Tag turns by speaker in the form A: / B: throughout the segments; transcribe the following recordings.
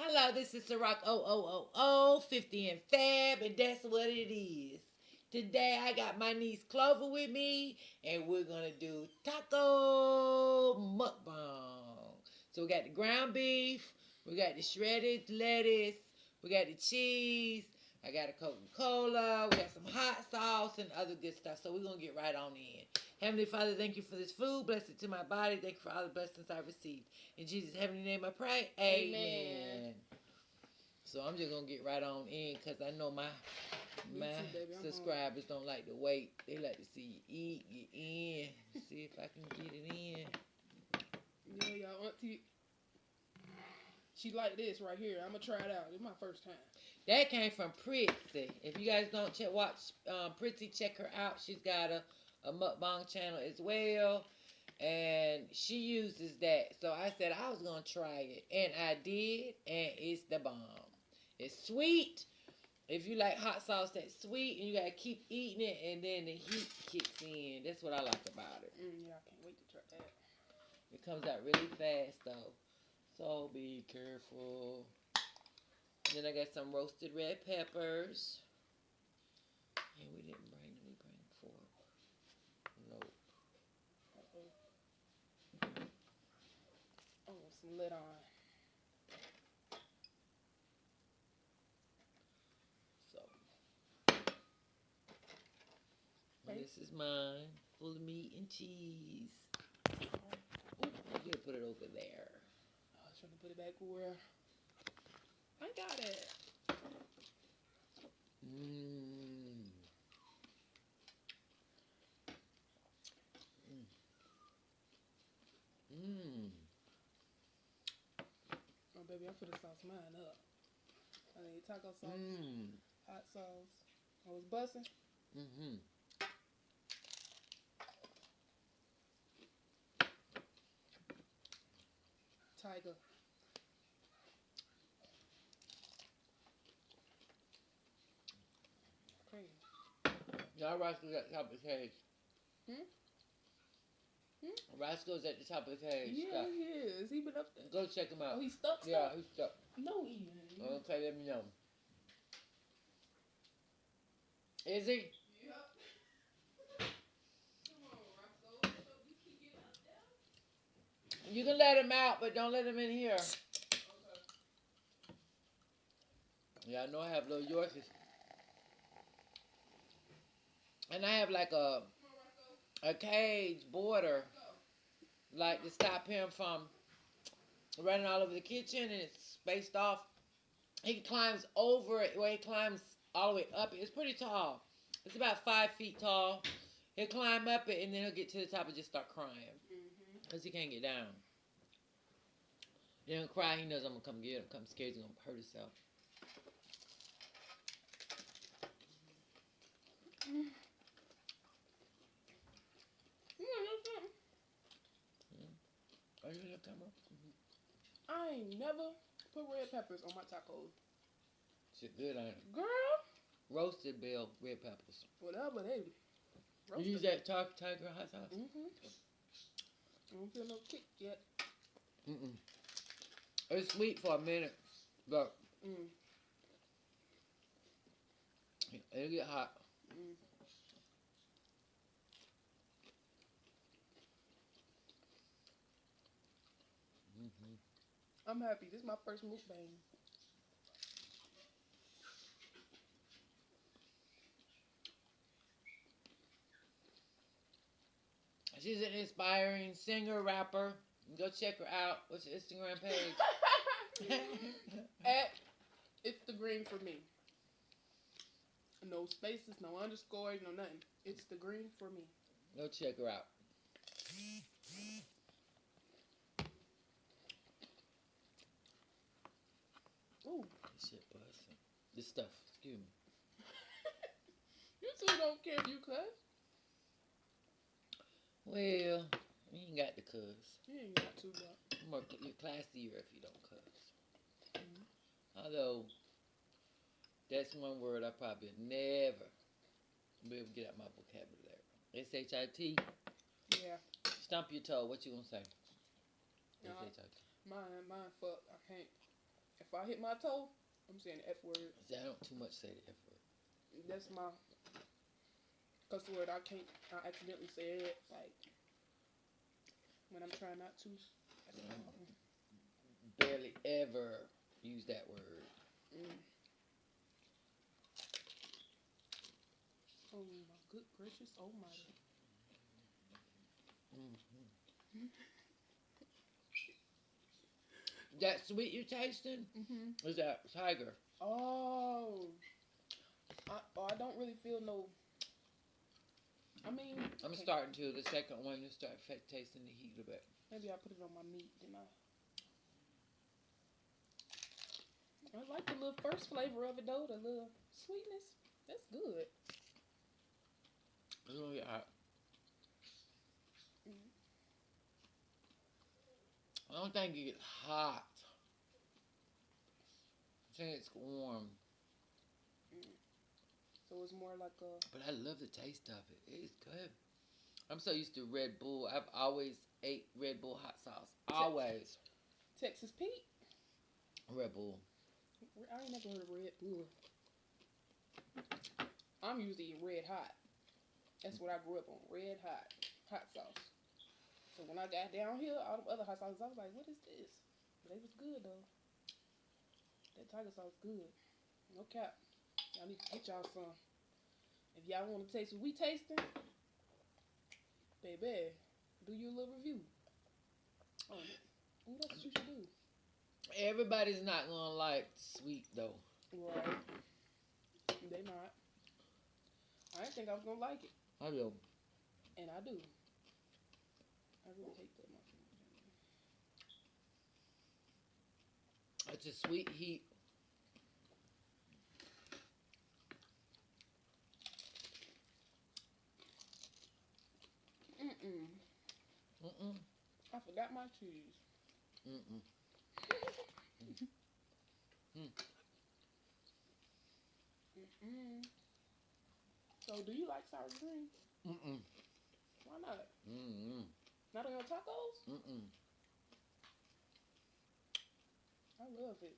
A: Hello, this is Ciroc 50 and Fab, and that's what it is. Today I got my niece Klovr with me, and we're gonna do taco mukbang. So we got the ground beef, we got the shredded lettuce, we got the cheese, I got a Coca-Cola, we got some hot sauce and other good stuff. So we're gonna get right on in. Heavenly Father, thank you for this food. Bless it to my body. Thank you for all the blessings I received. In Jesus' heavenly name I pray. Amen. So I'm just going to get right on in because I know my subscribers don't like to wait. They like to see you eat, get in, see if I can get it in.
B: Yeah, y'all auntie, she like this right here. I'm going to try it out. It's my first time.
A: That came from Pretty. If you guys don't watch Pretty, check her out. She's got a mukbang channel as well. And she uses that. So I said I was going to try it. And I did. And it's the bomb. It's sweet. If you like hot sauce that's sweet, and you got to keep eating it, and then the heat kicks in. That's what I like about it.
B: Yeah, I can't wait to try that.
A: It comes out really fast, though. So be careful. Then I got some roasted red peppers. And we didn't bring them. We bring fork. Nope.
B: Oh, some lid on.
A: This is mine, full of meat and cheese. Ooh, I'm gonna put it over there.
B: I was trying to put it back where I got it.
A: Mmm. Mmm.
B: Oh, baby, I'm finna sauce mine up. I need taco sauce, hot sauce. I was busting.
A: Mm-hmm.
B: Tiger. Okay.
A: Y'all Roscoe's at the top of the page. Roscoe's at the top of the page.
B: Yeah, he is. He been up there.
A: Go check him out.
B: Oh, he's stuck?
A: Yeah, he's stuck.
B: No, he ain't.
A: Okay, let me know. Is he?
B: Yep. Come on, Roscoe. You keep getting up there.
A: You can let him out, but don't let him in here.
B: Okay.
A: Yeah, I know I have little Yorkies. And I have like a cage border, like to stop him from running all over the kitchen, and it's spaced off. He climbs over it, where he climbs all the way up. It's pretty tall. It's about 5 feet tall. He'll climb up it, and then he'll get to the top and just start crying because he can't get down. He don't cry. He knows I'm gonna come get him. I'm scared he's gonna hurt himself. Are you in the camera?
B: I ain't never put red peppers on my tacos.
A: Shit good, ain't it?
B: Girl.
A: Roasted bell red peppers.
B: Whatever they roasted.
A: You use that tiger hot sauce?
B: I don't feel no kick yet.
A: It's sweet for a minute, but it'll get hot.
B: I'm happy. This is my first mukbang.
A: She's an inspiring singer, rapper. Go check her out. What's your Instagram page?
B: At It's the Green for me. No spaces, no underscores, no nothing. It's the Green for me.
A: Go check her out.
B: Ooh.
A: This shit busting. This stuff, excuse me.
B: You two don't care if you cuss.
A: Well, you ain't got to cuss.
B: You ain't got to, but
A: You're classier if you don't cuss. Although, that's one word I probably never be able to get out my vocabulary. S-H-I-T.
B: Yeah.
A: Stump your toe. What you gonna say?
B: No,
A: S-H-I-T.
B: mine, fuck. I can't. If I hit my toe, I'm saying the F word.
A: See, I don't too much say the F word.
B: That's my cuss word. I accidentally say it. Like, when I'm trying not to.
A: Barely ever use that word.
B: Oh my good gracious almighty.
A: That sweet you tasting is that tiger.
B: Oh. I don't really feel no. I mean,
A: I'm starting to. The second one, you start tasting the heat a bit.
B: Maybe I put it on my meat, didn't I like the little first flavor of it though, the little sweetness. That's good.
A: It's gonna get hot. I don't think it gets hot. I think it's warm.
B: So it's more like a.
A: But I love the taste of it. It's good. I'm so used to Red Bull. I've always ate Red Bull hot sauce. Always.
B: Texas Pete?
A: Red Bull.
B: I ain't never heard of Red Bull. I'm used to eating red hot. That's what I grew up on. Red hot. Hot sauce. So when I got down here, all the other hot sauces, I was like, what is this? But they was good though. That tiger sauce good. No cap. Y'all need to get y'all some. If y'all want to taste what we tasting, baby, do your little review. Oh, ooh, that's what you should do.
A: Everybody's not gonna like sweet though.
B: Right. They not. I didn't think I was gonna like it.
A: I do.
B: And I do. I really hate that much.
A: It's a sweet heat.
B: I forgot my cheese. So, do you like sour cream? Why not? Not on your tacos? I love it.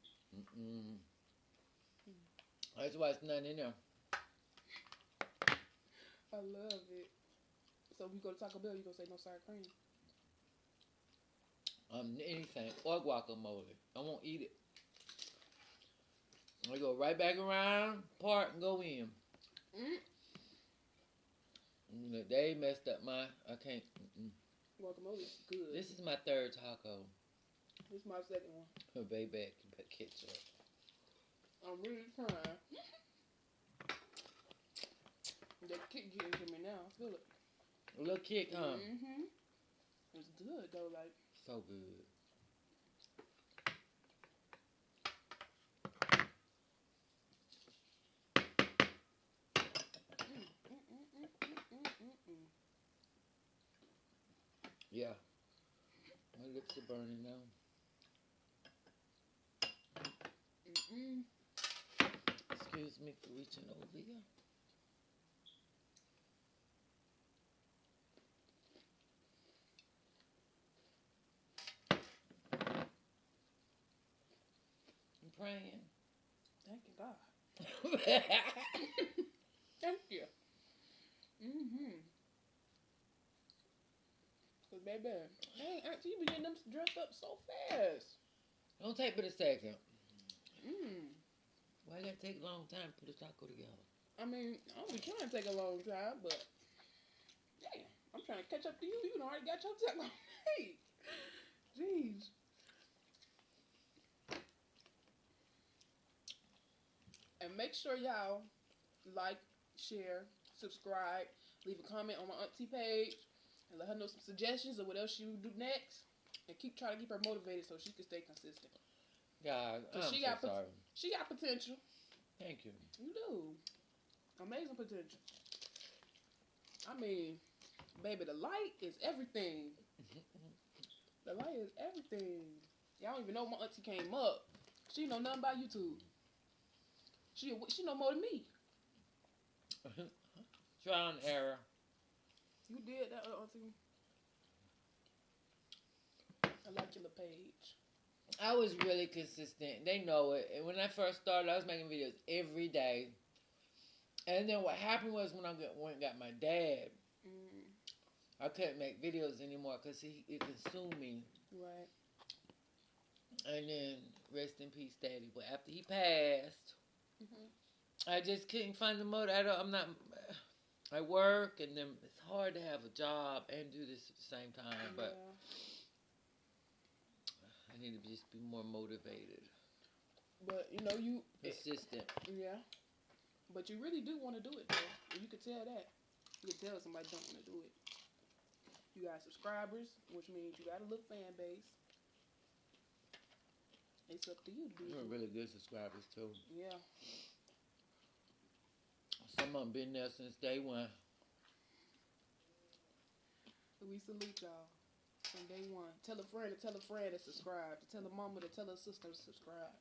A: That's why it's nothing in there.
B: I love it. So, if you go to Taco Bell, you gonna say no sour cream?
A: Anything. Or guacamole. I won't eat it. I go right back around, part, and go in. They messed up my. I can't.
B: Guacamole is good.
A: This is my third taco.
B: This is my second one.
A: Oh, baby, ketchup.
B: I'm really trying. That kick getting to me now. I feel it.
A: A little kick, huh?
B: It's good though, like.
A: So good. Yeah. My lips are burning now. Excuse me for reaching over here. I'm praying.
B: Thank you, God. Thank you. Cause baby, dang, auntie, you be getting them dressed up so fast.
A: Don't take but a second.
B: Why
A: Why gotta take a long time to put a taco together?
B: I mean, I don't be trying to take a long time, but damn, I'm trying to catch up to you. You done already got your taco made. Jeez. And make sure y'all like, share, subscribe, leave a comment on my auntie page, and let her know some suggestions of what else she would do next. And try to keep her motivated so she can stay consistent.
A: God, I'm
B: she
A: so
B: got
A: sorry.
B: She got potential.
A: Thank you.
B: You do. Amazing potential. I mean, baby, the light is everything. The light is everything. Y'all don't even know my auntie came up. She know nothing about YouTube. She know more than me.
A: Trial and error.
B: You did that, auntie. I like your little page.
A: I was really consistent. They know it. And when I first started, I was making videos every day. And then what happened was when I went and got my dad, I couldn't make videos anymore because it consumed me.
B: Right.
A: And then rest in peace, Daddy. But after he passed, I just couldn't find the motive. I work, and then it's hard to have a job and do this at the same time. But I need to just be more motivated.
B: But
A: consistent.
B: Yeah. But you really do want to do it, though. You could tell that. You could tell somebody don't want to do it. You got subscribers, which means you got a little fan base. It's up to you to do it.
A: You're really good subscribers, too.
B: Yeah.
A: Some of them been there since day one.
B: We salute y'all from day one. Tell a friend to tell a friend to subscribe. To tell a mama to tell her sister to subscribe.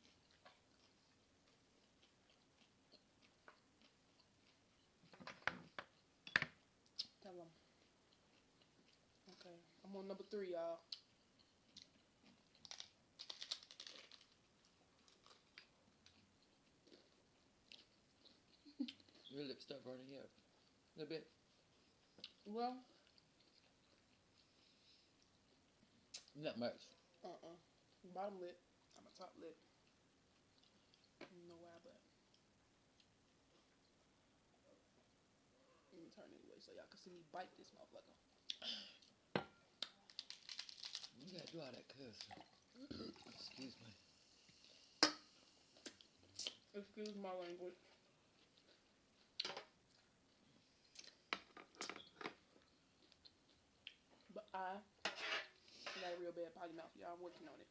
B: Tell them. Okay. I'm on number 3, y'all.
A: Your lips start burning here. A little bit.
B: Well.
A: Not much.
B: Bottom lip. I'm a top lip. I don't know why, but. Let me turn it away so y'all can see me bite this motherfucker.
A: You gotta do all that cussing. Excuse me.
B: Excuse my language. But I got a real bad potty mouth, y'all. I'm working on it.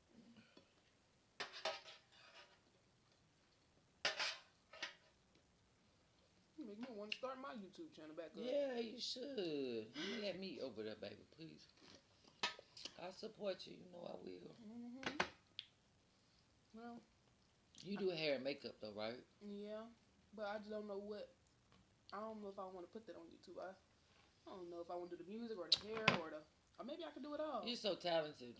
B: You make me want to start my YouTube channel back up.
A: Yeah, you should. You let me over there, baby, please. I'll support you. You know I will.
B: Well.
A: You do hair and makeup, though, right?
B: Yeah. But I just don't know what. I don't know if I want to put that on YouTube. I don't know if I want to do the music or the hair or maybe I could do it all.
A: You're so talented.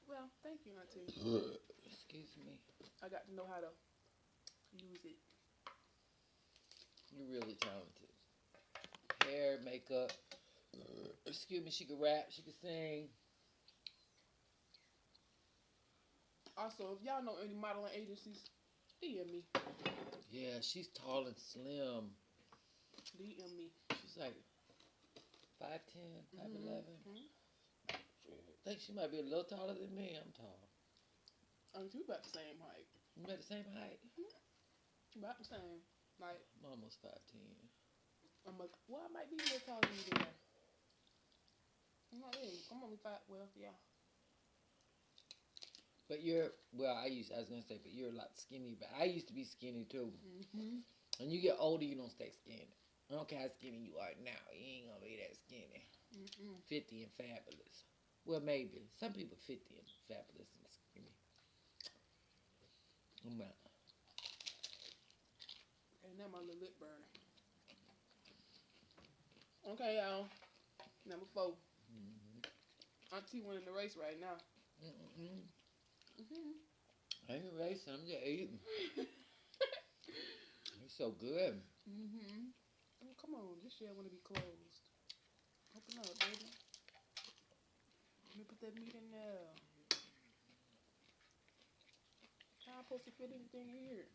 B: Well, thank you, Auntie.
A: Excuse me.
B: I got to know how to use it.
A: You're really talented. Hair, makeup. Excuse me, she could rap, she could sing.
B: Also, if y'all know any modeling agencies, DM me.
A: Yeah, she's tall and slim.
B: DM me.
A: She's like 5'10", 5'11". I think she might be a little taller than me. I'm tall.
B: Aren't you about the same height?
A: You about the same height?
B: About the same. Like,
A: I'm almost 5'10".
B: I might be a little taller than you there. I'm not really. I'm only 5. Well, yeah.
A: But I was gonna say, but you're a lot skinny. But I used to be skinny too. When you get older, you don't stay skinny. I don't care how skinny you are now. You ain't gonna be that skinny. 50 and fabulous. Well, maybe some people 50 and fabulous and skinny. I'm not.
B: And now my little lip burner. Okay, y'all. Number 4. Auntie winning the race right now.
A: I ain't racing. I'm just eating. It's so good.
B: Oh, come on, this shit want to be closed. Open up, baby. Let me put that meat in there. How am I supposed to fit anything here?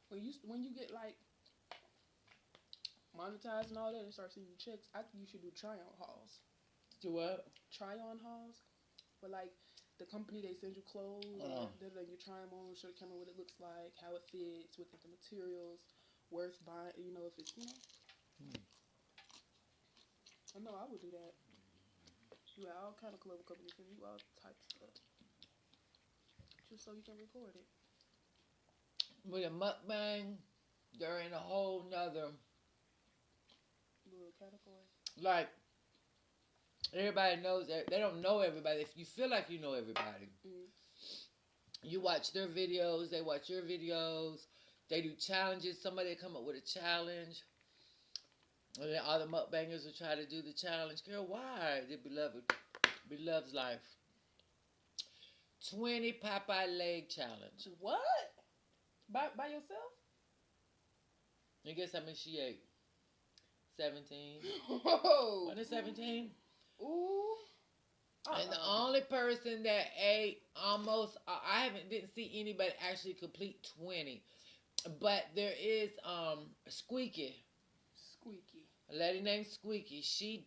B: When you get like monetized and all that and start seeing your checks, I think you should do try-on hauls.
A: Do what?
B: Try-on hauls. But like the company, they send you clothes and you try them on, show the camera what it looks like, how it fits, what the materials, worth buying, if it's, I know I would do that. You got all kind of clothes companies and you all types of stuff. Just so you can record it.
A: With a mukbang, they're in a whole nother
B: little category.
A: Like, everybody knows that. They don't know everybody. If you feel like you know everybody, you watch their videos, they watch your videos, They do challenges. Somebody come up with a challenge. And then all the mukbangers will try to do the challenge. Girl, why? The beloved's life. 20 Popeye leg challenge.
B: What? By yourself?
A: And guess how many she ate? 17.
B: Whoa.
A: Wasn't it 17?
B: Ooh.
A: And the only person that ate almost, I didn't see anybody actually complete 20. But there is Squeaky.
B: Squeaky.
A: A lady named Squeaky. She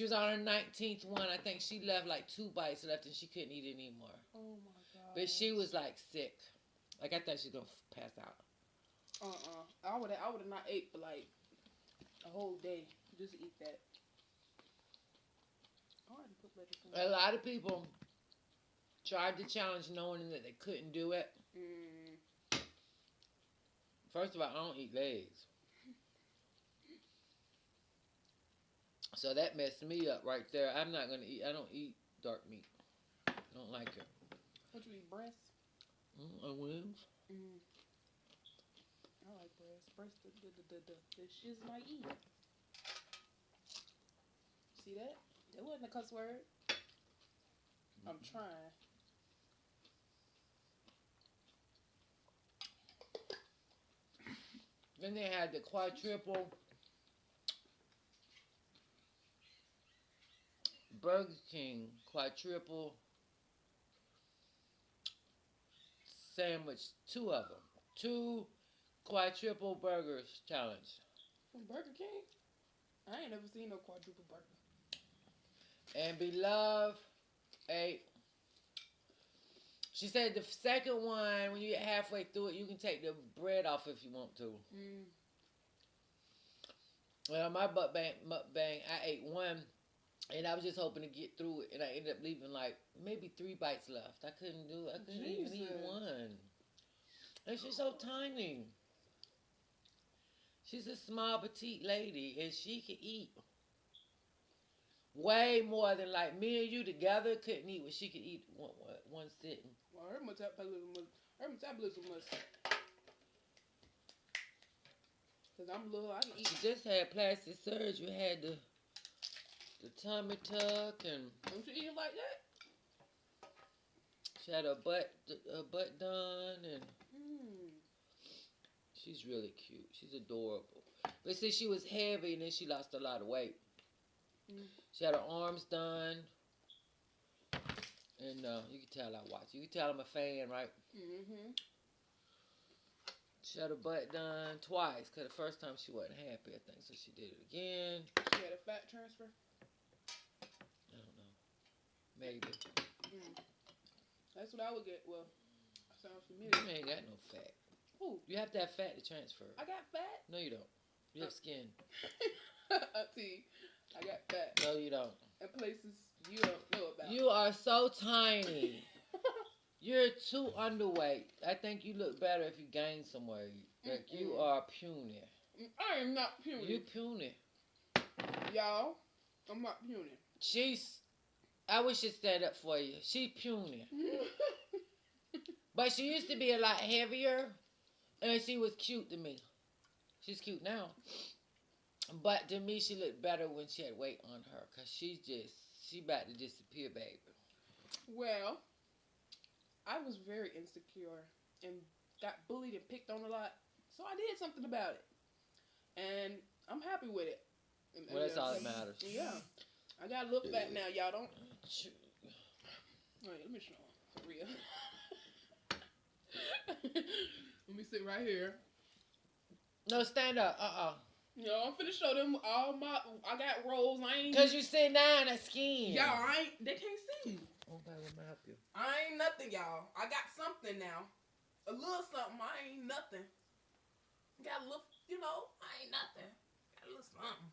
A: was on her 19th one. I think she left like 2 bites left and she couldn't eat anymore.
B: Oh my god.
A: But she was like sick. Like I thought she was going to pass out.
B: I would have not ate for like a whole day just to eat that.
A: A lot of people tried the challenge knowing that they couldn't do it. First of all, I don't eat legs. So that messed me up right there. I'm not going to eat. I don't eat dark meat. I don't like it.
B: What you eat, breast?
A: And wings.
B: I like breast. Breast, the shiz might eat. See that? That wasn't a cuss word. I'm trying.
A: Then they had the quadruple Burger King quadruple sandwich. 2 of them. 2 quadruple burgers challenge.
B: From Burger King? I ain't never seen no quadruple burger.
A: And Beloved ate. She said the second one, when you get halfway through it, you can take the bread off if you want to. Well, my mukbang, I ate 1, and I was just hoping to get through it, and I ended up leaving like maybe 3 bites left. I couldn't even eat 1. And she's so tiny. She's a small, petite lady, and she can eat way more than like me and you together couldn't eat what she could eat one sitting.
B: Well, her metabolism was. Cause I'm little, I can eat.
A: She just had plastic surgery, had the tummy tuck, and
B: don't you eat it like that?
A: She had her butt done, and she's really cute. She's adorable. But see, she was heavy, and then she lost a lot of weight. She had her arms done, and you can tell I watch. You can tell I'm a fan, right? She had her butt done twice, because the first time she wasn't happy, I think, so she did it again.
B: She had a fat transfer?
A: I don't know. Maybe.
B: That's what I would get. Well, sounds familiar.
A: You ain't got no fat.
B: Who?
A: You have to have fat to transfer.
B: I got fat?
A: No, you don't. You have skin.
B: See, I got fat.
A: No, you don't.
B: In places you don't know about.
A: You are so tiny. You're too underweight. I think you look better if you gain some weight. Like, you are puny.
B: I am not puny.
A: You puny.
B: Y'all, I'm not puny.
A: I wish she'd stand up for you. She puny. But she used to be a lot heavier, and she was cute to me. She's cute now. But to me, she looked better when she had weight on her, because she about to disappear, baby.
B: Well, I was very insecure and got bullied and picked on a lot, so I did something about it. And I'm happy with it.
A: Well, that's all that matters.
B: Yeah. I got a little fat now, y'all don't. Wait, let me show them. For real. Let me sit right here.
A: No, stand up.
B: Yo, I'm finna show them all I got rolls.
A: Because you sit down, that's skin.
B: Y'all, they can't see.
A: Okay, let me help you.
B: I ain't nothing, y'all. I got something now. A little something. I ain't nothing. Got a little, I ain't nothing. Got a little something.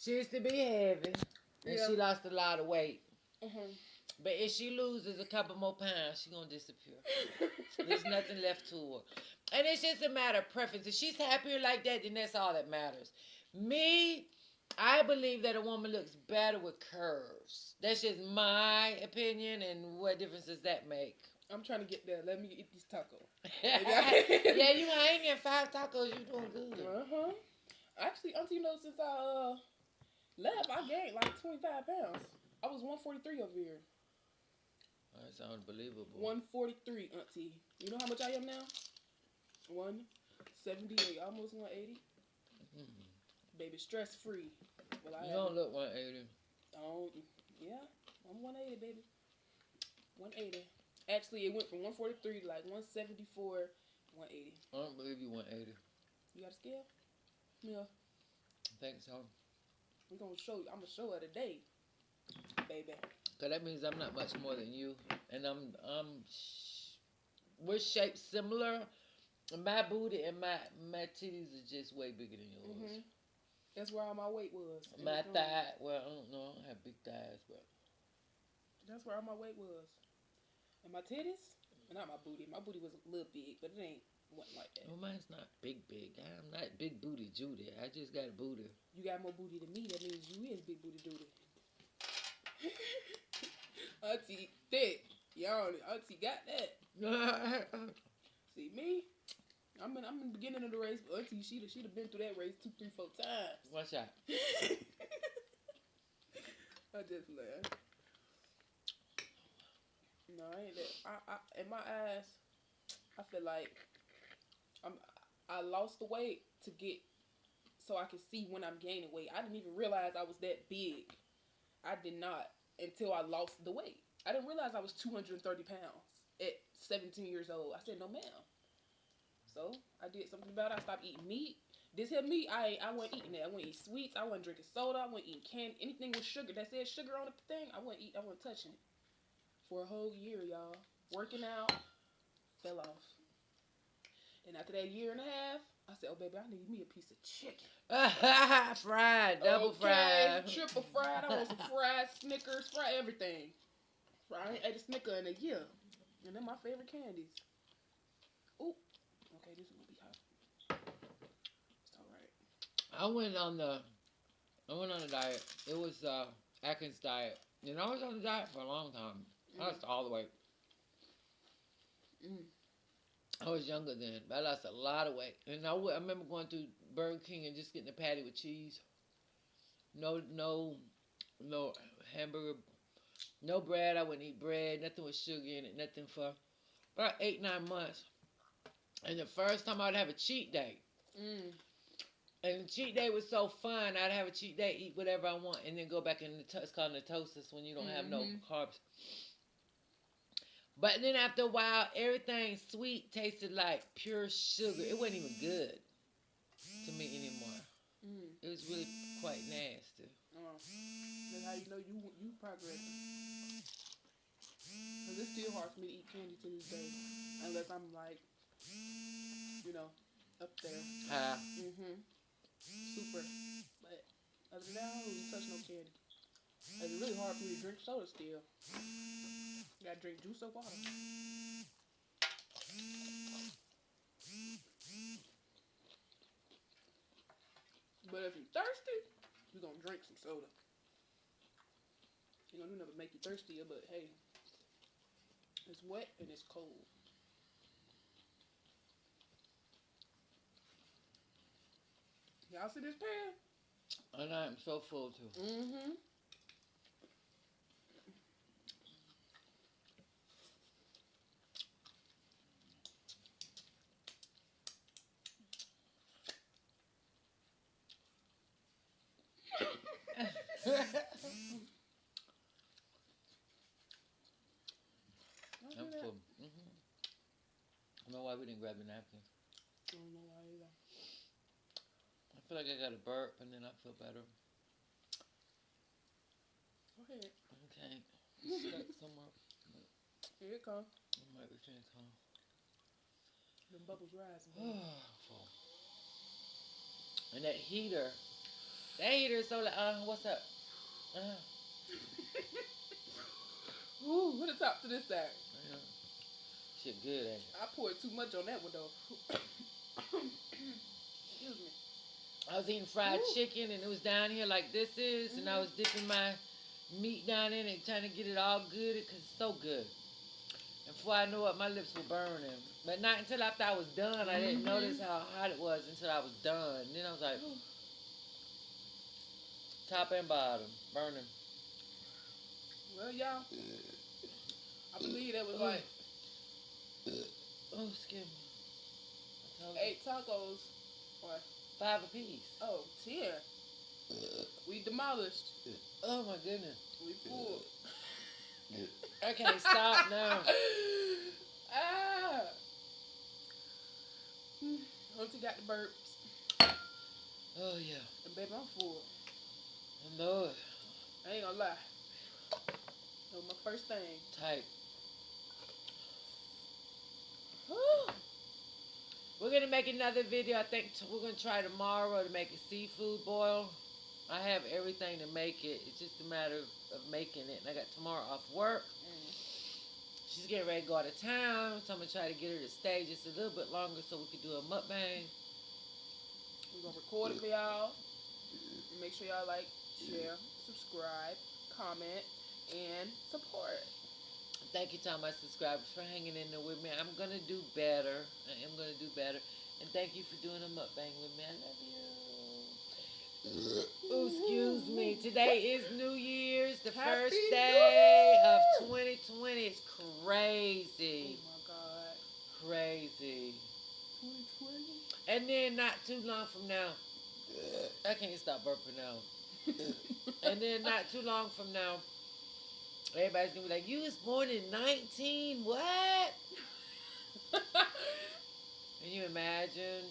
A: She used to be heavy, and she lost a lot of weight. But if she loses a couple more pounds, she's going to disappear. There's nothing left to her. And it's just a matter of preference. If she's happier like that, then that's all that matters. Me, I believe that a woman looks better with curves. That's just my opinion, and what difference does that make?
B: I'm trying to get there. Let me eat these tacos.
A: Yeah, you ain't getting 5 tacos. You doing good.
B: Actually, Auntie, you know, since I left, I gained like 25 pounds. I was 143 over here.
A: That's unbelievable.
B: 143, Auntie. You know how much I am now? 178, almost 180. Baby, stress free. Well,
A: You don't look 180.
B: Yeah, I'm 180, baby. 180. Actually, it went from 143 to like 174, 180.
A: I don't believe you 180.
B: You got a scale? Yeah.
A: I think so.
B: I'm gonna show her today, baby.
A: Cause that means I'm not much more than you, and we're shaped similar. My booty and my titties are just way bigger than yours.
B: That's where all my weight was.
A: My thigh, well, I don't know. I don't have big thighs, but
B: that's where all my weight was. And my titties, not my booty. My booty was a little big, but it wasn't like that.
A: Well, mine's not big. I'm not big booty Judy. I just got a booty.
B: You got more booty than me. That means you is big booty Judy. Auntie thick. Y'all, Auntie got that. See me? I'm in the beginning of the race, but Auntie, she'd have been through that race 2, 3, 4 times.
A: Watch out.
B: I just laugh. No, I ain't that. In my eyes, I feel like I lost the weight to get so I could see when I'm gaining weight. I didn't even realize I was that big. I did not until I lost the weight. I didn't realize I was 230 pounds at 17 years old. I said, no, ma'am. So I did something about it. I stopped eating meat. This here meat, I wasn't eating that. I wasn't eating sweets. I wasn't drinking soda. I wasn't eating candy. Anything with sugar that said sugar on the thing, I wasn't eating. I wasn't touching it. For a whole year, y'all. Working out, fell off. And after that year and a half, I said, oh, baby, I need me a piece of chicken.
A: Fried, double fried.
B: Triple fried. I want some fried Snickers, fried everything. I ain't ate a Snicker in a year. And they're my favorite candies. Ooh. Okay, this is going to be hot. It's all right.
A: I went on the diet. It was Atkins diet. You know, I was on the diet for a long time. I lost all the weight. I was younger then, but I lost a lot of weight. And I remember going to Burger King and just getting a patty with cheese. No hamburger, no bread. I wouldn't eat bread. Nothing with sugar in it. Nothing for about 8-9 months. And the first time I'd have a cheat day. And the cheat day was so fun. I'd have a cheat day, eat whatever I want, and then go back in it's called natosis when you don't have no carbs. But then after a while, everything sweet tasted like pure sugar. It wasn't even good to me anymore. It was really quite nasty.
B: That's how you know you progressing. Because it's still hard for me to eat candy to this day. Unless I'm like, you know, up there. Super. But other than that, I don't even touch no candy. It's really hard for me to drink soda still. You gotta drink juice or water. But if you're thirsty, you're gonna drink some soda. You know, you never make you thirstier, but hey, it's wet and it's cold. Y'all see this pan?
A: And I am so full too. I'm full. I don't know why we didn't grab the napkins.
B: I don't know why either.
A: I feel like I got a burp and then I feel better.
B: Go ahead.
A: Okay. Stuck somewhere.
B: Here it comes.
A: It might be finna come.
B: The bubbles rising.
A: And that heater is so like, what's up?
B: Ooh, put the top to this side.
A: Yeah. Shit good, ain't it?
B: I poured too much on that one though. Excuse me.
A: I was eating fried chicken and it was down here like this is, and I was dipping my meat down in it trying to get it all good because it's so good. And before I knew it, my lips were burning. But not until after I was done. I didn't notice how hot it was until I was done. Then I was like, top and bottom, burning.
B: Well, y'all, I believe that was like
A: Oh, excuse me. I told you.
B: 8 tacos. What?
A: 5 apiece.
B: Oh, 10. We demolished.
A: Oh my goodness.
B: We full.
A: I can't stop now.
B: Ah. Once you got the burps.
A: Oh yeah.
B: And baby, I'm full.
A: I know it.
B: I ain't gonna lie. That was my first thing.
A: Tight. We're gonna make another video. I think we're gonna try tomorrow to make a seafood boil. I have everything to make it. It's just a matter of making it. And I got tomorrow off work. She's getting ready to go out of town, so I'm gonna try to get her to stay just a little bit longer so we can do a mukbang.
B: We're gonna record it for y'all. Make sure y'all like, share, subscribe, comment, and support.
A: Thank you to all my subscribers for hanging in there with me. I'm gonna do better. I am gonna do better. And thank you for doing a mukbang with me. I love you. Oh, excuse me. Today is New Year's, the
B: Happy
A: first
B: New
A: day
B: Year!
A: of 2020. It's crazy.
B: Oh my God.
A: Crazy.
B: 2020?
A: And then not too long from now, I can't stop burping now. And then not too long from now, everybody's gonna be like, you was born in 19? What? Can you imagine?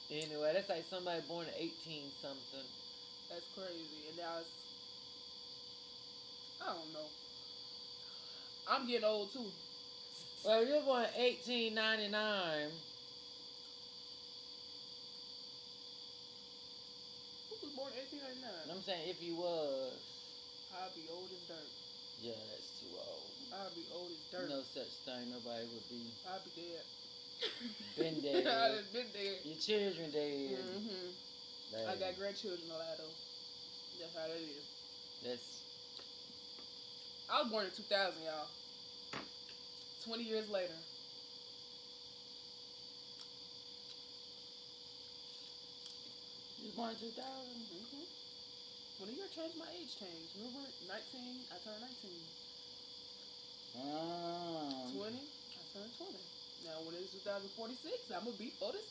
A: Anyway, that's like somebody born in 18 something.
B: That's crazy. And now it's, I don't know. I'm getting old too.
A: Well, you're born in 1899.
B: Who was born in 1899?
A: I'm saying if you was.
B: I'll be old as dirt.
A: Yeah, that's too old.
B: I'll be old as dirt.
A: No such thing. Nobody would be.
B: I'll be dead.
A: Been dead.
B: I done been dead.
A: Your children dead.
B: I got grandchildren alive though. That's how that is.
A: That's.
B: I was born in 2000, y'all. 20 years later.
A: You was born in 2000?
B: When the year changed, my age changed. Remember, 19, I turned 19. 20, I turned 20. Now, when it's 2046, I'm going to be 46.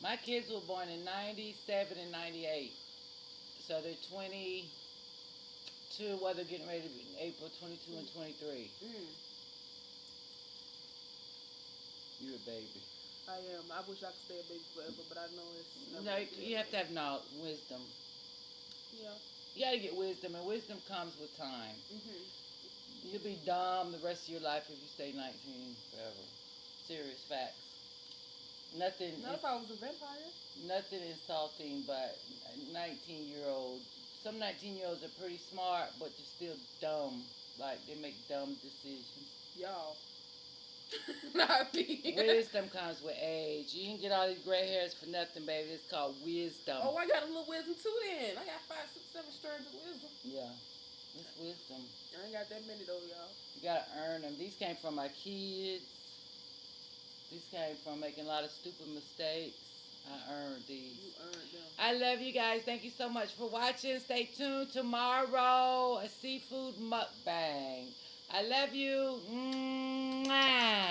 A: My kids were born in 97 and 98. So they're 22, well, they're getting ready to be in April, 22 and 23. You're a baby.
B: I am. I wish I could stay a baby forever, but I know it's never
A: No,
B: gonna be
A: you
B: a
A: have to have wisdom.
B: Yeah.
A: You gotta get wisdom, and wisdom comes with time. You'll be dumb the rest of your life if you stay 19 forever. Serious facts. Nothing.
B: Not if I was a vampire.
A: Nothing insulting, but 19-year-old. Some 19-year-olds are pretty smart, but they're still dumb. Like they make dumb decisions.
B: Y'all. Not me.
A: Wisdom comes with age. You can get all these gray hairs for nothing, baby. It's called wisdom.
B: Oh, I got a little wisdom too then. I got 5, 6, 7 strands of wisdom.
A: Yeah. It's wisdom.
B: I ain't got that many though, y'all.
A: You gotta earn them. These came from my kids. These came from making a lot of stupid mistakes. I earned these.
B: You earned them.
A: I love you guys. Thank you so much for watching. Stay tuned. Tomorrow, a seafood mukbang. I love you. Mwah.